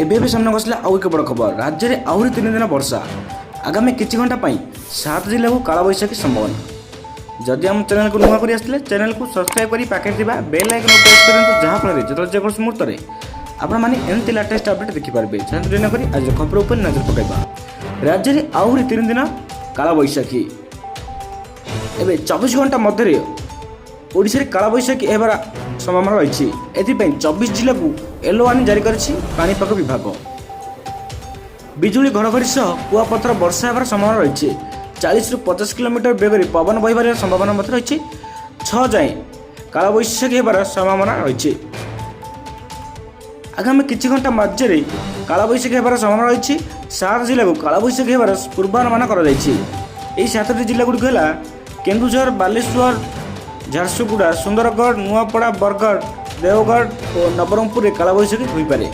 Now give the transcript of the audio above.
ଏବେ ବି ସାମ୍ନାକୁ ଆସିଲା ଆଉ ଏକ ବଡ଼ ଖବର। ରାଜ୍ୟରେ ଆହୁରି 3 ଦିନ ବର୍ଷା। ଆଗାମୀ କିଛି ଘଣ୍ଟା ପାଇଁ 7 ଜିଲ୍ଲାକୁ କାଳବୈଶାଖୀ ସମ୍ଭାବନା। ଯଦି ଆମ ଚ୍ୟାନେଲକୁ ନୂଆ କରି ଆସିଥିଲେ ଚ୍ୟାନେଲକୁ ସବସ୍କ୍ରାଇବ୍ କରି ପାଖରେ ଥିବା ବେଲ୍ ଆଇକନ୍ ପ୍ରେସ୍ କରନ୍ତୁ, ଯାହାଫଳରେ ଯେତେବେଳେ ଯେକୌଣସି ମୁହୂର୍ତ୍ତରେ ଆପଣମାନେ ଏମିତି ଲାଟେଷ୍ଟ ଅପଡେଟ୍ ଦେଖିପାରିବେ। ଚାଲନ୍ତୁ ଡେରି ନକରି ଆଜିର ଖବର ଉପରେ ନଜର ପକାଇବା। ରାଜ୍ୟରେ ଆହୁରି 3 ଦିନ କାଳବୈଶାଖୀ। ଏବେ 24 ଘଣ୍ଟା ମଧ୍ୟରେ ଓଡ଼ିଶାରେ କାଳବୈଶାଖୀ ହେବାର ସମ୍ଭାବନା ରହିଛି। ଏଥିପାଇଁ 24 ଜିଲ୍ଲାକୁ ୟେଲୋ ୱାର୍ଣ୍ଣିଂ ଜାରି କରିଛି ପାଣିପାଗ ବିଭାଗ। ବିଜୁଳି ଘଡ଼ଘଡ଼ି ସହ କୁଆପଥର ବର୍ଷା ହେବାର ସମ୍ଭାବନା ରହିଛି। 40ରୁ 50 କିଲୋମିଟର ବେଗରେ ପବନ ବହିବାର ସମ୍ଭାବନା ମଧ୍ୟ ରହିଛି। 6 ଯାଏଁ କାଳବୈଶାଖୀ ହେବାର ସମ୍ଭାବନା ରହିଛି। ଆଗାମୀ କିଛି ଘଣ୍ଟା ମଧ୍ୟରେ କାଳବୈଶାଖୀ ହେବାର ସମ୍ଭାବନା ରହିଛି। 7 ଜିଲ୍ଲାକୁ କାଳବୈଶାଖୀ ହେବାର ପୂର୍ବାନୁମାନ କରାଯାଇଛି। ଏହି 7ଟି ଜିଲ୍ଲାଗୁଡ଼ିକ ହେଲା କେନ୍ଦୁଝର, ବାଲେଶ୍ୱର, ଝାରସୁଗୁଡ଼ା, ସୁନ୍ଦରଗଡ଼, ନୂଆପଡ଼ା, ବରଗଡ଼, ଦେଓଗଡ଼ ଓ ନବରଙ୍ଗପୁରରେ କାଳବୈଶାଖୀ ହୋଇପାରେ।